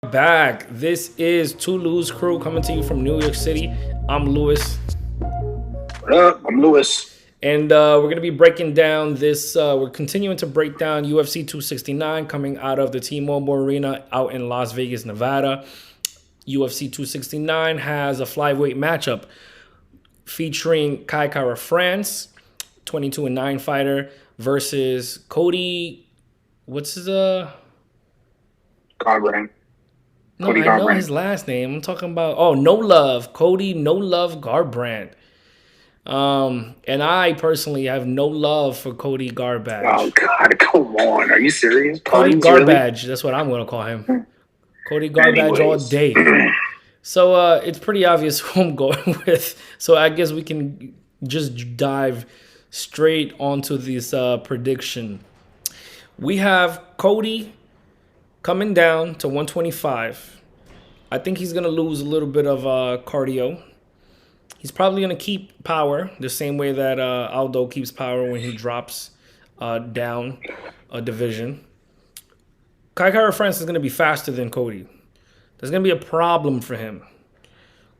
Back. This is Two Lose Crew coming to you from New York City. I'm Lewis, What up? I'm Lewis. and we're going to be breaking down this. We're continuing to break down UFC 269 coming out of the T-Mobile Arena out in Las Vegas, Nevada. UFC 269 has a flyweight matchup featuring Kai Kara France, 22-9 fighter, versus Cody. What's his Garbrandt. No, Cody I know Garbrandt. his last name. I'm talking about No Love, Cody No Love Garbrandt. And I personally have no love for Cody Oh Garbage. God, come on. Are you serious? Cody Puns, really? Garbage, that's what I'm gonna call him. Cody Garbage all Anyways. day. So it's pretty obvious who I'm going with. So I guess we can just dive straight onto this prediction. We have Cody coming down to 125. I think he's gonna lose a little bit of cardio. He's probably gonna keep power the same way that Aldo keeps power when he drops down a division. Kai Kara France is gonna be faster than Cody. There's gonna be a problem for him.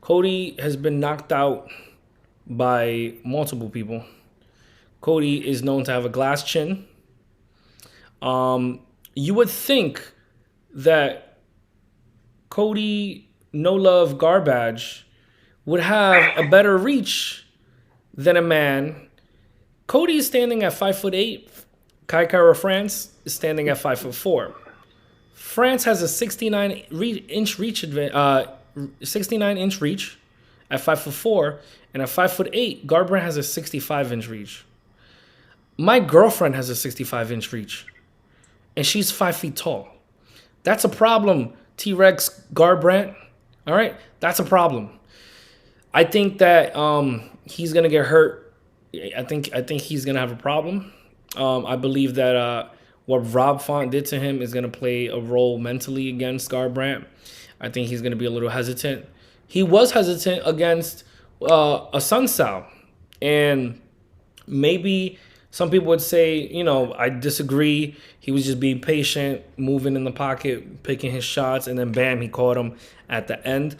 Cody has been knocked out by multiple people. Cody is known to have a glass chin. You would think that Cody No Love Garbage would have a better reach than a man. Cody is standing at 5'8". Kai Kara France is standing at 5'4". France has a 69-inch reach at 5'4", and at 5'8", Garbrandt has a 65-inch reach. My girlfriend has a 65-inch reach, and she's 5 feet tall. That's a problem, T-Rex Garbrandt. All right, that's a problem. I think that he's gonna get hurt. I think he's gonna have a problem. I believe that what Rob Font did to him is gonna play a role mentally against Garbrandt. I think he's gonna be a little hesitant. He was hesitant against a Sun Sal, and maybe some people would say, I disagree. He was just being patient, moving in the pocket, picking his shots, and then bam, he caught him at the end.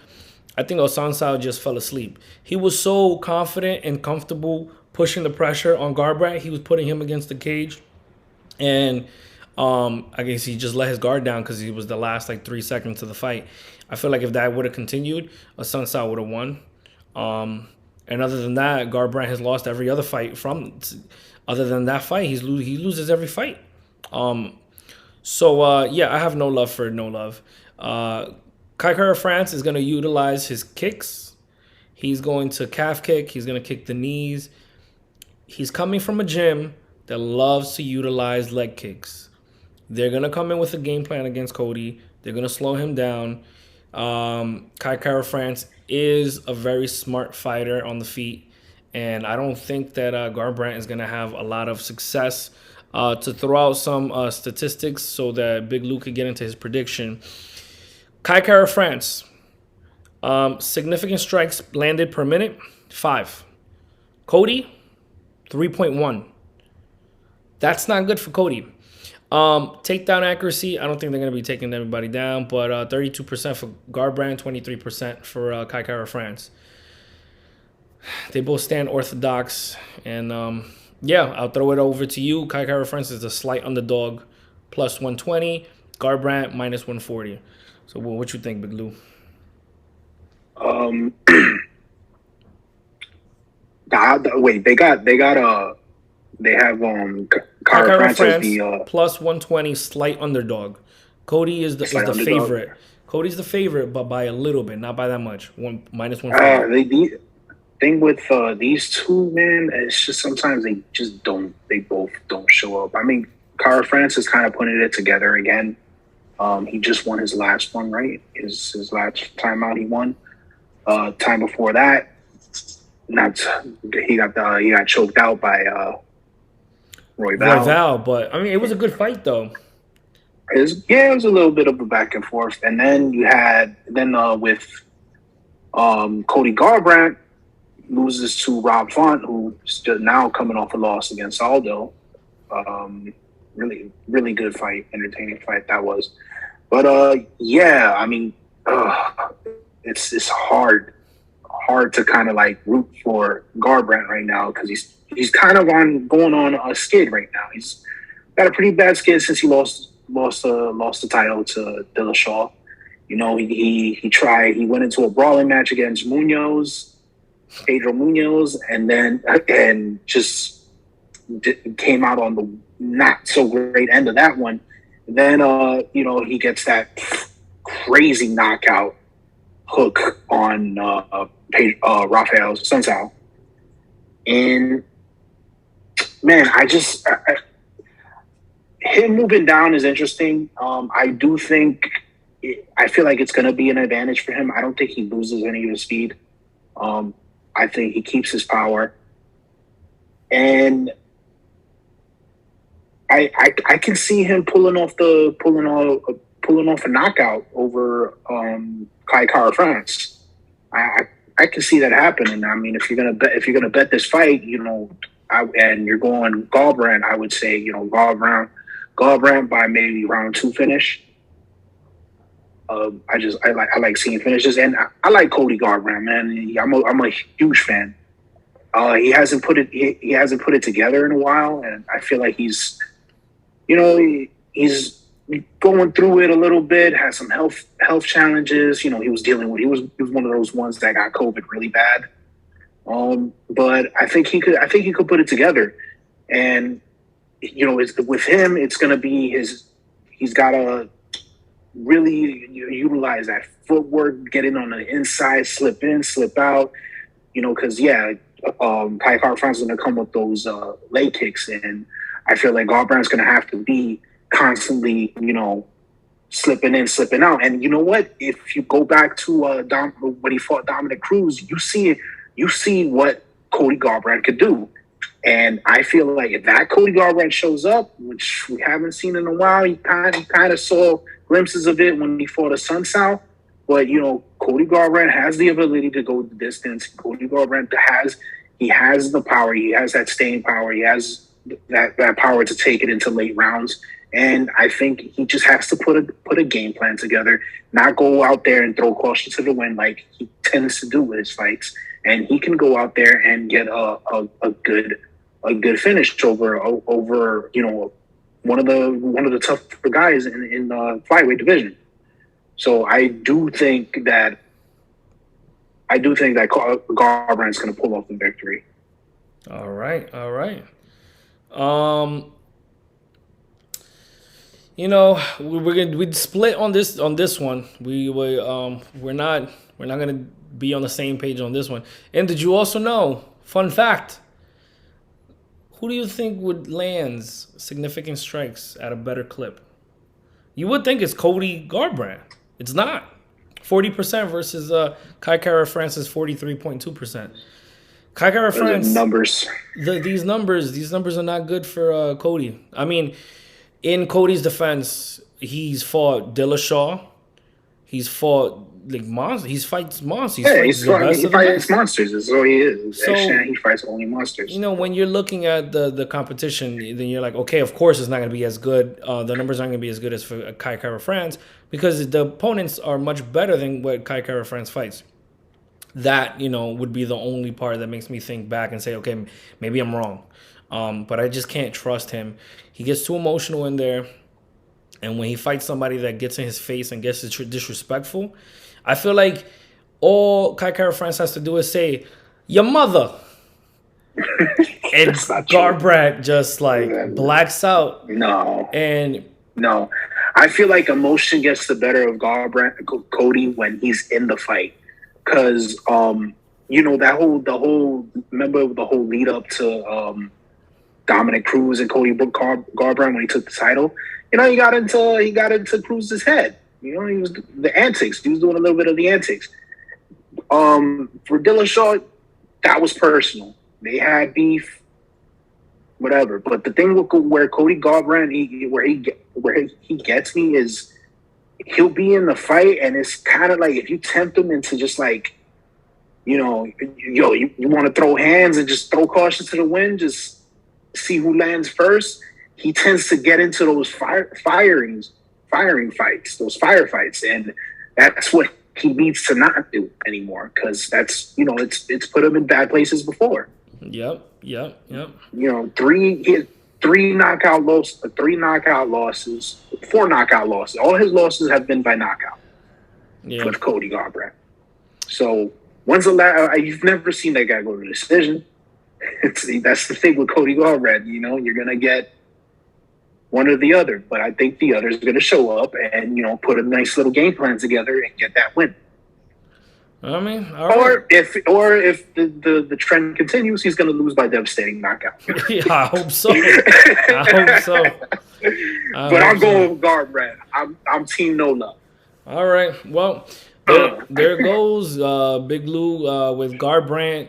I think Osansao just fell asleep. He was so confident and comfortable pushing the pressure on Garbrandt. He was putting him against the cage. And I guess he just let his guard down because he was the last 3 seconds of the fight. I feel like if that would have continued, Osansao would have won. And other than that, Garbrandt has lost every other fight from. Other than that fight, he loses every fight. Yeah, I have no love for No Love. Kai Kara France is going to utilize his kicks. He's going to calf kick. He's going to kick the knees. He's coming from a gym that loves to utilize leg kicks. They're going to come in with a game plan against Cody. They're going to slow him down. Kai Kara France is a very smart fighter on the feet. And I don't think that Garbrandt is going to have a lot of success. To throw out some statistics so that Big Lou could get into his prediction. Kai Kara France, significant strikes landed per minute, 5. Cody, 3.1. That's not good for Cody. Takedown accuracy, I don't think they're going to be taking everybody down, but 32% for Garbrandt, 23% for Kai Kara France. They both stand orthodox, and I'll throw it over to you. Kai Kara France is a slight underdog, plus 120. Garbrandt, minus 140. So what you think, Big Lou? Um, wait, they have Kai Cara Kara France as France, the plus 120, slight underdog. Cody is slight the underdog. favorite. Cody's the favorite, but by a little bit, not by that much. Minus 140. The thing with these two, man, it's just sometimes they both don't show up. I mean, Cara France is kind of putting it together again. He just won his last one, right? His last time out, he won. Time before that, he got choked out by Roy Val. But I mean, it was a good fight though. It was a little bit of a back and forth, and then you had with Cody Garbrandt loses to Rob Font, who's still now coming off a loss against Aldo. Really, really good fight, entertaining fight that was. But yeah, I mean, it's hard to kind of like root for Garbrandt right now because he's kind of on going on a skid right now. He's got a pretty bad skid since he lost the title to Dillashaw. You know, he went into a brawling match against Pedro Munoz, and just came out on the not so great end of that one. Then he gets that crazy knockout hook on Rafael Sunsao. And man, him moving down is interesting. I feel like it's going to be an advantage for him. I don't think he loses any of his speed. I think he keeps his power, and I can see him pulling off a knockout over Kai Kara France. I can see that happening. I mean, if you're gonna bet this fight, and you're going Garbrandt, I would say Garbrandt by maybe round 2 finish. I like seeing finishes, and I like Cody Garbrandt, man. I'm a huge fan. He hasn't put it together in a while, and I feel like he's going through it a little bit. Has some health challenges. He was one of those ones that got COVID really bad. But I think he could put it together, and with him, it's gonna be he's got to really utilize that footwork, get in on the inside, slip in, slip out. Because Kai Kara France is gonna come with those leg kicks, and I feel like Garbrandt's gonna have to be constantly, slipping in, slipping out. And you know what? If you go back to when he fought Dominic Cruz, you see what Cody Garbrandt could do. And I feel like if that Cody Garbrandt shows up, which we haven't seen in a while, you kind of saw glimpses of it when he fought a Sunsao. But Cody Garbrandt has the ability to go the distance. Cody Garbrandt has the power. He has that staying power. He has that power to take it into late rounds. And I think he just has to put a game plan together, not go out there and throw caution to the wind like he tends to do with his fights. And he can go out there and get a good finish over one of the tougher guys in the flyweight division. So I do think that Garbrandt's going to pull off the victory. All right. We'd split on this one. We're not gonna be on the same page on this one. And did you also know? Fun fact: who do you think would land significant strikes at a better clip? You would think it's Cody Garbrandt. It's not. 40% versus Kai Kara France's 43.2%. Kai Kara France numbers. These numbers are not good for Cody. I mean, in Cody's defense, he's fought Dillashaw. He's fought monsters. He fights monsters. He fights monsters. That's all he is. So, he fights only monsters. When you're looking at the competition, then you're like, okay, of course it's not going to be as good. The numbers aren't going to be as good as for Kai Kara France because the opponents are much better than what Kai Kara France fights. That, would be the only part that makes me think back and say, okay, maybe I'm wrong. But I just can't trust him. He gets too emotional in there. And when he fights somebody that gets in his face and gets disrespectful, I feel like all Kai Kara France has to do is say, your mother. And Garbrandt just blacks out. No. And no. I feel like emotion gets the better of Cody when he's in the fight. Because remember the whole lead up to Dominic Cruz and Cody Garbrandt when he took the title. He got into Cruz's head. He was the antics. He was doing a little bit of the antics. For Dillashaw, that was personal. They had beef, whatever. But the thing where Cody Garbrandt, where he gets me is he'll be in the fight, and it's kind of like if you tempt him into just you want to throw hands and just throw caution to the wind, just see who lands first. He tends to get into those firings firing fights, those firefights, and that's what he needs to not do anymore, because that's, it's put him in bad places before. Yep. You know, three knockout losses, four knockout losses. All his losses have been by knockout with Cody Garbrandt. So when's the last? You've never seen that guy go to decision. That's the thing with Cody Garbrandt. You're gonna get one or the other, but I think the other is gonna show up and put a nice little game plan together and get that win. I mean, or if the trend continues, he's going to lose by devastating knockout. Yeah, I hope so. But I'm going with Garbrandt. I'm team no love. All right. Well, there goes Big Lou with Garbrandt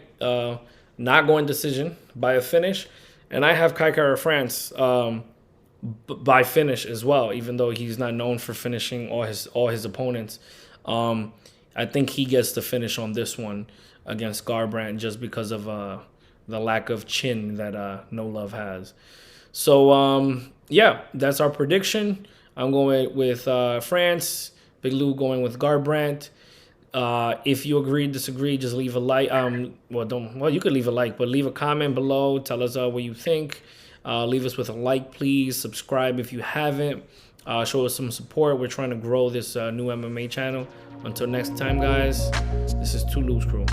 not going decision by a finish, and I have Kai Kara France by finish as well, even though he's not known for finishing all his opponents. I think he gets the finish on this one against Garbrandt just because of the lack of chin that No Love has. So, that's our prediction. I'm going with France. Big Lou going with Garbrandt. If you agree, disagree, just leave a like. You could leave a like, but leave a comment below. Tell us what you think. Leave us with a like, please. Subscribe if you haven't. Show us some support. We're trying to grow this new MMA channel. Until next time, guys, this is Two Loose Crew.